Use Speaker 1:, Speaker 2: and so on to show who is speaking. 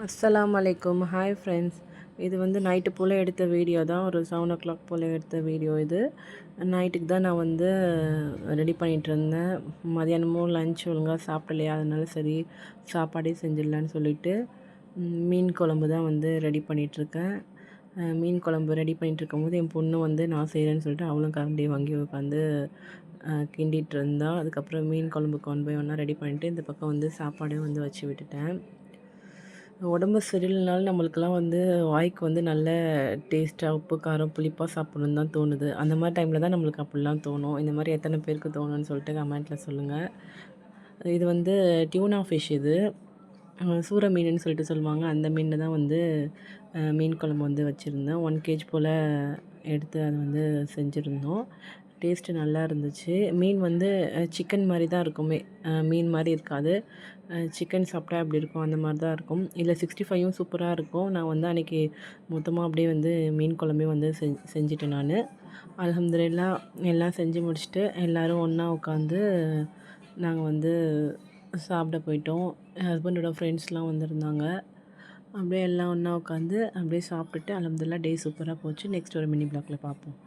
Speaker 1: அஸ்ஸலாமு அலைக்கும். Hi friends. இது வந்து நைட்டு போல் எடுத்த வீடியோ தான். ஒரு 7 o'clock போல் எடுத்த வீடியோ இது. நைட்டுக்கு தான் நான் வந்து ரெடி பண்ணிகிட்ருந்தேன். மதியானமும் லன்ச் ஒழுங்காக சாப்பிடலையா, அதனால சரி சாப்பாடே செஞ்சிடலான்னு சொல்லிவிட்டு மீன் குழம்பு தான் வந்து ரெடி பண்ணிகிட்ருக்கேன். மீன் குழம்பு ரெடி பண்ணிகிட்ருக்கும்போது என் பொண்ணு வந்து நான் செய்கிறேன்னு சொல்லிட்டு அவளும் கரண்டி வாங்கி உட்காந்து கிண்டிகிட்டு இருந்தா. அதுக்கப்புறம் மீன் குழம்புக்கு ஒன் பை ஒன்னாக ரெடி பண்ணிவிட்டு இந்த பக்கம் வந்து சாப்பாடும் வந்து வச்சு விட்டுட்டேன். உடம்பு சரியில்லைனாலும் நம்மளுக்கெல்லாம் வந்து வாய்க்கு வந்து நல்ல டேஸ்ட்டாக உப்பு, காரம், புளிப்பாக சாப்பிடணுன்னு தான் தோணுது. அந்த மாதிரி டைமில் தான் நம்மளுக்கு அப்படிலாம் தோணும். இந்த மாதிரி எத்தனை பேருக்கு தோணுன்னு சொல்லிட்டு கமெண்ட்டில் சொல்லுங்கள். இது வந்து டியூனா ஃபிஷ் இது. சூர மீனுன்னு சொல்லிட்டு சொல்லுவாங்க. அந்த மீனில் தான் வந்து மீன் குழம்பு வந்து வச்சுருந்தேன். 1 kg போல் எடுத்து அதை வந்து செஞ்சுருந்தோம். டேஸ்ட்டு நல்லா இருந்துச்சு. மீன் வந்து சிக்கன் மாதிரி தான் இருக்குமே, மீன் மாதிரி இருக்காது. சிக்கன் சாப்பிட்டா எப்படி இருக்கும் அந்த மாதிரி தான் இருக்கும். இல்லை 65யும் சூப்பராக இருக்கும். நான் வந்து அன்றைக்கி மொத்தமாக அப்படியே வந்து மீன் குழம்பே வந்து செஞ்சுட்டேன் நான். அல்ஹம்துலில்லாஹ் எல்லாம் செஞ்சு முடிச்சுட்டு எல்லோரும் ஒன்றா உட்காந்து நாங்கள் வந்து சாப்பிட போயிட்டோம். என் ஹஸ்பண்டோட ஃப்ரெண்ட்ஸ்லாம் வந்திருந்தாங்க. அப்படியே எல்லாம் ஒன்றா உட்காந்து அப்படியே சாப்பிட்டுட்டு அல்ஹம்துலில்லாஹ் டே சூப்பராக போச்சு. நெக்ஸ்ட் ஒரு மினி ப்ளாகில் பார்ப்போம்.